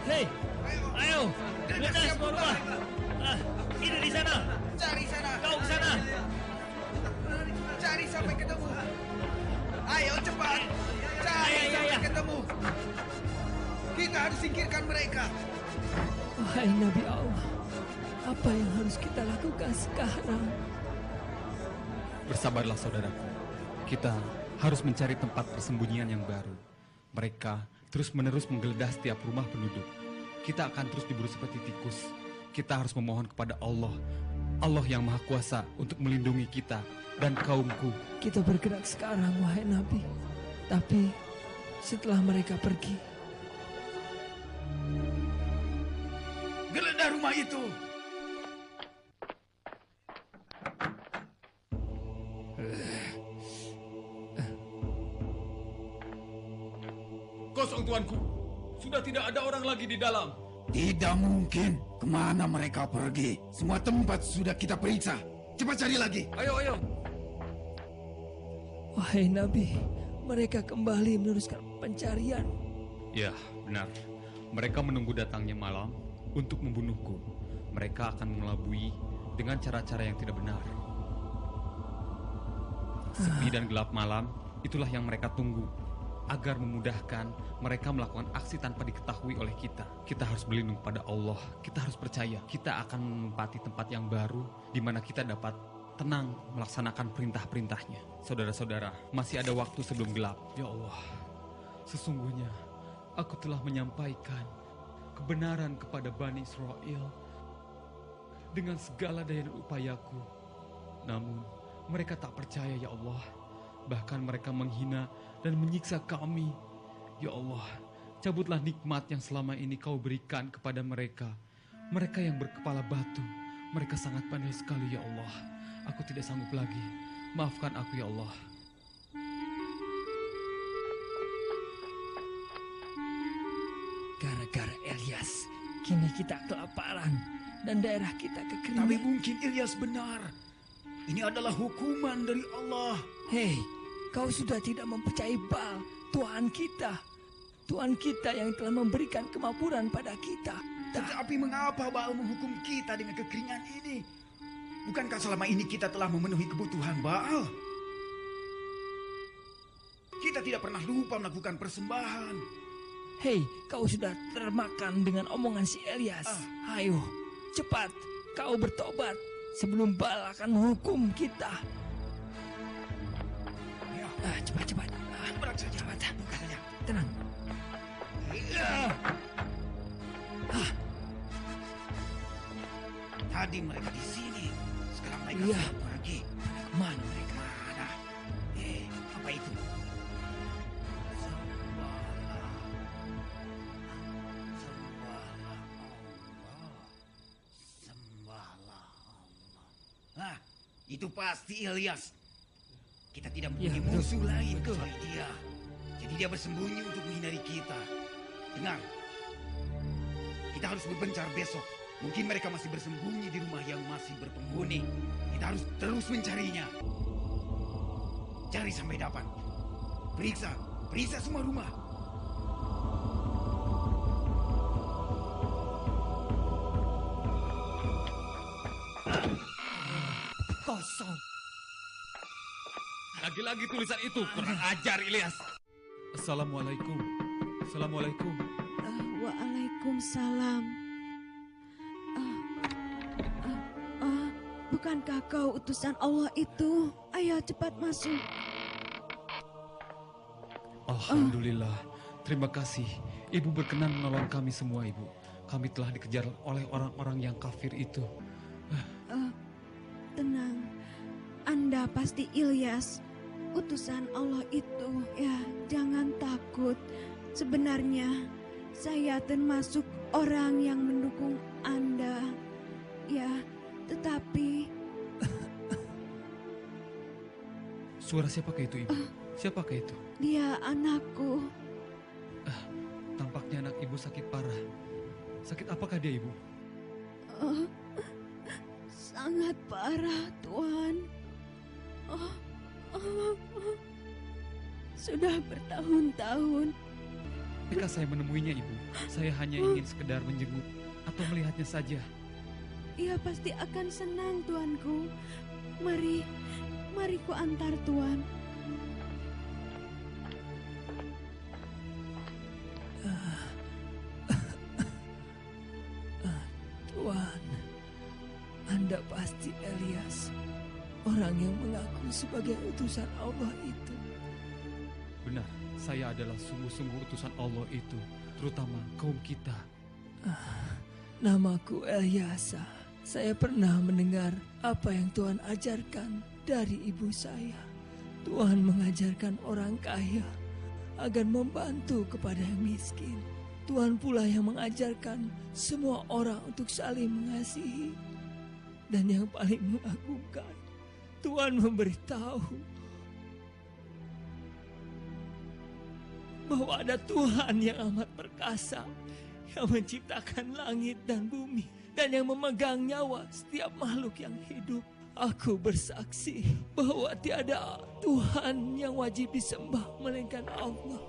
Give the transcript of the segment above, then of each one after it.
Hei, ayo, geledah semua rumah. Ini di sana. Cari sana. Kau ke sana. Cari sampai ketemu. Ayo cepat. Cari sampai ketemu. Kita harus singkirkan mereka. Wahai Nabi Allah, apa yang harus kita lakukan sekarang? Bersabarlah saudaraku. Kita harus mencari tempat persembunyian yang baru. Mereka terus-menerus menggeledah setiap rumah penduduk. Kita akan terus diburu seperti tikus. Kita harus memohon kepada Allah, Allah yang Maha Kuasa untuk melindungi kita dan kaumku. Kita bergerak sekarang, wahai Nabi. Tapi setelah mereka pergi, Geledah rumah itu. Kosong tuanku, sudah tidak ada orang lagi di dalam. Tidak mungkin. Kemana mereka pergi? Semua tempat sudah kita periksa. Cepat cari lagi. Ayo. wahai Nabi, mereka kembali meneruskan pencarian. Ya, benar. Mereka menunggu datangnya malam untuk membunuhku. Mereka akan mengelabui dengan cara-cara yang tidak benar. Sepi dan gelap malam, itulah yang mereka tunggu. Agar memudahkan mereka melakukan aksi tanpa diketahui oleh kita. Kita harus berlindung pada Allah. Kita harus percaya kita akan menempati tempat yang baru di mana kita dapat tenang melaksanakan perintah-perintahnya. Saudara-saudara, masih ada waktu sebelum gelap. Ya Allah, sesungguhnya aku telah menyampaikan kebenaran kepada Bani Israel dengan segala daya dan upayaku. Namun mereka tak percaya, ya Allah. Bahkan mereka menghina dan menyiksa kami. Ya Allah, cabutlah nikmat yang selama ini kau berikan kepada mereka. Mereka yang berkepala batu. Mereka sangat pandai sekali, ya Allah. Aku tidak sanggup lagi. Maafkan aku, ya Allah. Gara-gara Ilyas, kini kita kelaparan dan daerah kita kekeringan. Tapi mungkin Ilyas benar. Ini adalah hukuman dari Allah. Hei, kau sudah tidak mempercayai Baal, Tuhan kita. Tuhan kita yang telah memberikan kemakmuran pada kita. Tetapi mengapa Baal menghukum kita dengan kekeringan ini? Bukankah selama ini kita telah memenuhi kebutuhan Baal? Kita tidak pernah lupa melakukan persembahan. Hei, kau sudah termakan dengan omongan si Ilyas. Ayo, cepat, kau bertobat sebelum Baal akan menghukum kita. Cepat. Cepat. Buka saja. Tenang. Tadi mereka di sini. Sekarang mereka sudah pergi. Mana mereka? Mana? Apa itu? Sembahlah Allah. Itu pasti Ilyas. Kita tidak mempunyai musuh lain kecuali dia. Jadi dia bersembunyi untuk menghindari kita. Dengar, kita harus berbencar besok. Mungkin mereka masih bersembunyi di rumah yang masih berpenghuni. Kita harus terus mencarinya. Cari sampai dapat. Periksa semua rumah. Kosong. Lagi-lagi tulisan itu, kurang ajar Ilyas. Assalamualaikum. Waalaikumsalam. Bukankah kau utusan Allah itu? Ayo cepat masuk. Alhamdulillah. Terima kasih. Ibu berkenan menolong kami semua, Ibu. Kami telah dikejar oleh orang-orang yang kafir itu. Tenang. Anda pasti Ilyas, utusan Allah itu. Ya, jangan takut. Sebenarnya saya termasuk orang yang mendukung Anda. Ya, tetapi... Suara siapakah itu, Ibu? Siapakah itu? Dia anakku. Tampaknya anak Ibu sakit parah. Sakit apakah dia, Ibu? Sangat parah, Tuan. Sudah bertahun-tahun Ketika saya menemuinya, Ibu, saya hanya ingin sekedar menjenguk atau melihatnya saja. Ia pasti akan senang, tuanku. Mari ku antar tuan. Tuan, Anda pasti Elias, orang yang mengaku sebagai utusan Allah itu. Benar, saya adalah sungguh-sungguh utusan Allah itu, terutama kaum kita. Namaku Eliasa. Saya pernah mendengar apa yang Tuhan ajarkan dari ibu saya. Tuhan mengajarkan orang kaya agar membantu kepada yang miskin. Tuhan pula yang mengajarkan semua orang untuk saling mengasihi. Dan yang paling mengagumkan, Tuhan memberitahu bahwa ada Tuhan yang amat perkasa, yang menciptakan langit dan bumi, dan yang memegang nyawa setiap makhluk yang hidup. Aku bersaksi bahwa tiada Tuhan yang wajib disembah melainkan Allah.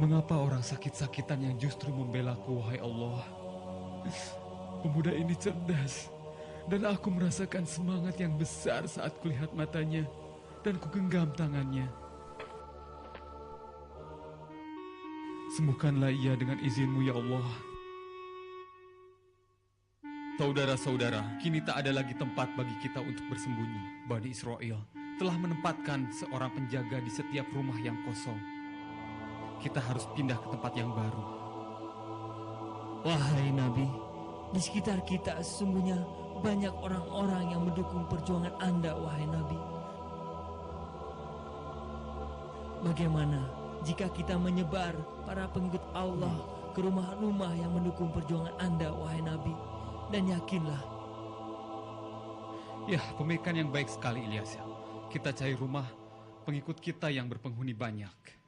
Mengapa orang sakit-sakitan yang justru membelaku, wahai Allah? Pemuda ini cerdas, dan aku merasakan semangat yang besar saat kulihat matanya, dan kugenggam tangannya. Sembuhkanlah ia dengan izin-Mu, ya Allah. Saudara-saudara, kini tak ada lagi tempat bagi kita untuk bersembunyi. Bani Israel telah menempatkan seorang penjaga di setiap rumah yang kosong. Kita harus pindah ke tempat yang baru. Wahai Nabi, di sekitar kita sesungguhnya banyak orang-orang yang mendukung perjuangan Anda, wahai Nabi. Bagaimana jika kita menyebar para pengikut Allah ke rumah-rumah yang mendukung perjuangan Anda, wahai Nabi? Dan yakinlah. Ya, pemikiran yang baik sekali, Ilyas. Kita cari rumah pengikut kita yang berpenghuni banyak.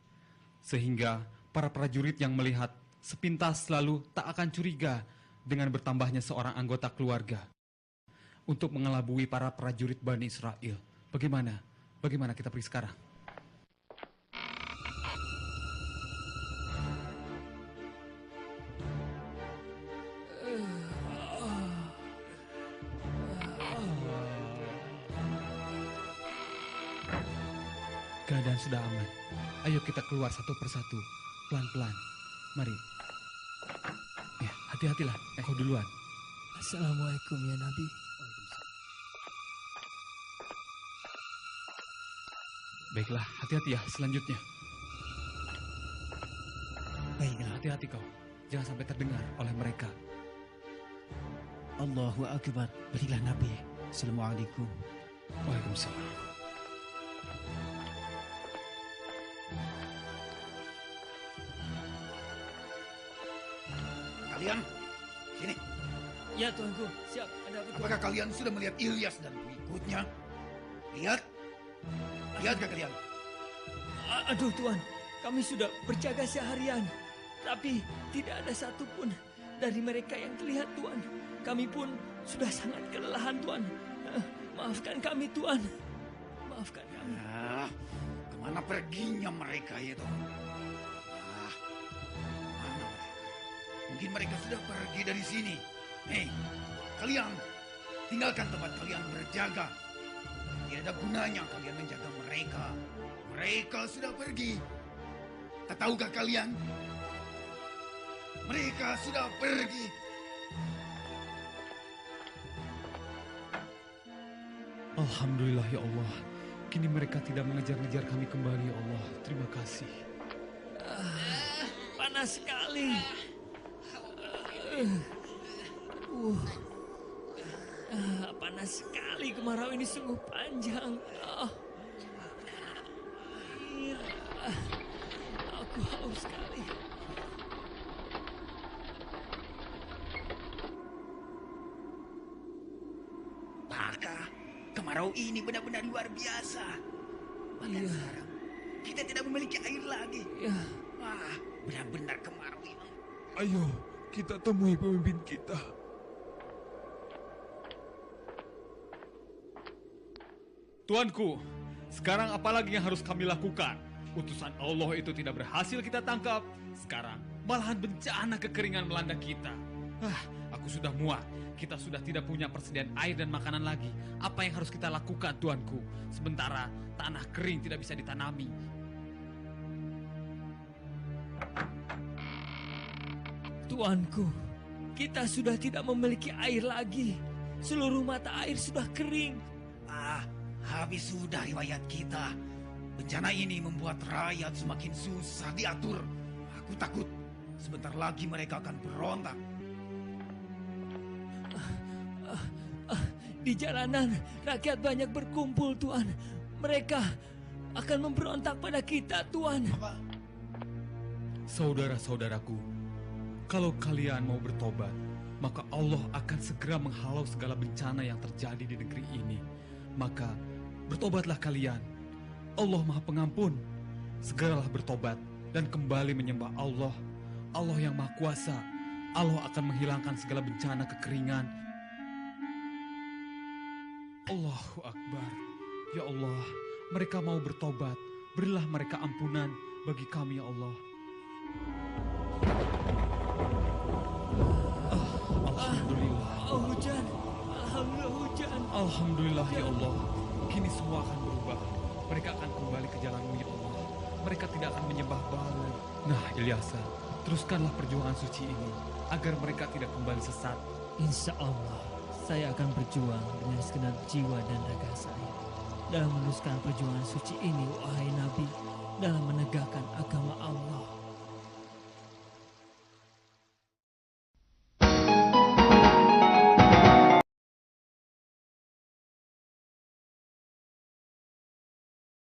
Sehingga para prajurit yang melihat sepintas selalu tak akan curiga dengan bertambahnya seorang anggota keluarga untuk mengelabui para prajurit Bani Israel. Bagaimana? Bagaimana kita pergi sekarang? Keadaan sudah aman. Ayo kita keluar satu persatu, pelan-pelan. Mari. Ya, hati-hatilah. Kau duluan. Assalamualaikum ya Nabi. Baiklah, hati-hati ya selanjutnya. Baiklah. Hati-hati kau. Jangan sampai terdengar oleh mereka. Allahu Akbar. Berilah Nabi. Assalamualaikum. Waalaikumsalam. Kalian, sini. Ya Tuanku, siap. Ada apa Tuan? Apakah kalian sudah melihat Ilyas dan pengikutnya? Lihat? Lihatkah kalian? Aduh Tuan, kami sudah berjaga seharian. Tapi tidak ada satupun dari mereka yang terlihat Tuan. Kami pun sudah sangat kelelahan Tuan. Maafkan kami Tuan. Maafkan kami. Kemana perginya mereka itu? Mungkin mereka sudah pergi dari sini. Hei, kalian tinggalkan tempat kalian berjaga. Tidak ada gunanya kalian menjaga mereka. Mereka sudah pergi. Tak tahukah kalian? Mereka sudah pergi. Alhamdulillah ya Allah. Kini mereka tidak mengejar-ngejar kami kembali ya Allah. Terima kasih. Panas sekali. Panas sekali, kemarau ini sungguh panjang. Aku haus sekali. Maka kemarau ini benar-benar luar biasa. Bahkan sekarang kita tidak memiliki air lagi. Ya. Wah, benar-benar kemarau ini. Ayo, kita temui pemimpin kita. Tuanku, sekarang apa lagi yang harus kami lakukan? Utusan Allah itu tidak berhasil kita tangkap. Sekarang malahan bencana kekeringan melanda kita. Aku sudah muak. Kita sudah tidak punya persediaan air dan makanan lagi. Apa yang harus kita lakukan, tuanku? Sementara tanah kering tidak bisa ditanami. Tuanku, kita sudah tidak memiliki air lagi. Seluruh mata air sudah kering. Habis sudah riwayat kita. Bencana ini membuat rakyat semakin susah diatur. Aku takut sebentar lagi mereka akan berontak. Di jalanan, rakyat banyak berkumpul, Tuan. Mereka akan memberontak pada kita, Tuan. Saudara-saudaraku, kalau kalian mau bertobat, maka Allah akan segera menghalau segala bencana yang terjadi di negeri ini. Maka bertobatlah kalian. Allah Maha Pengampun. Segeralah bertobat dan kembali menyembah Allah. Allah yang Maha Kuasa. Allah akan menghilangkan segala bencana kekeringan. Allahu Akbar. Ya Allah, mereka mau bertobat. Berilah mereka ampunan bagi kami, ya Allah. Alhamdulillah. Hujan. Alhamdulillah hujan. Alhamdulillah ya Allah. Kini semua akan berubah. Mereka akan kembali ke jalan-Mu ya Allah. Mereka tidak akan menyembah Baal. Nah, Ilyasa, teruskanlah perjuangan suci ini agar mereka tidak kembali sesat. Insya Allah, saya akan berjuang dengan segenap jiwa dan raga saya dalam meneruskan perjuangan suci ini, wahai Nabi, dalam menegakkan agama Allah.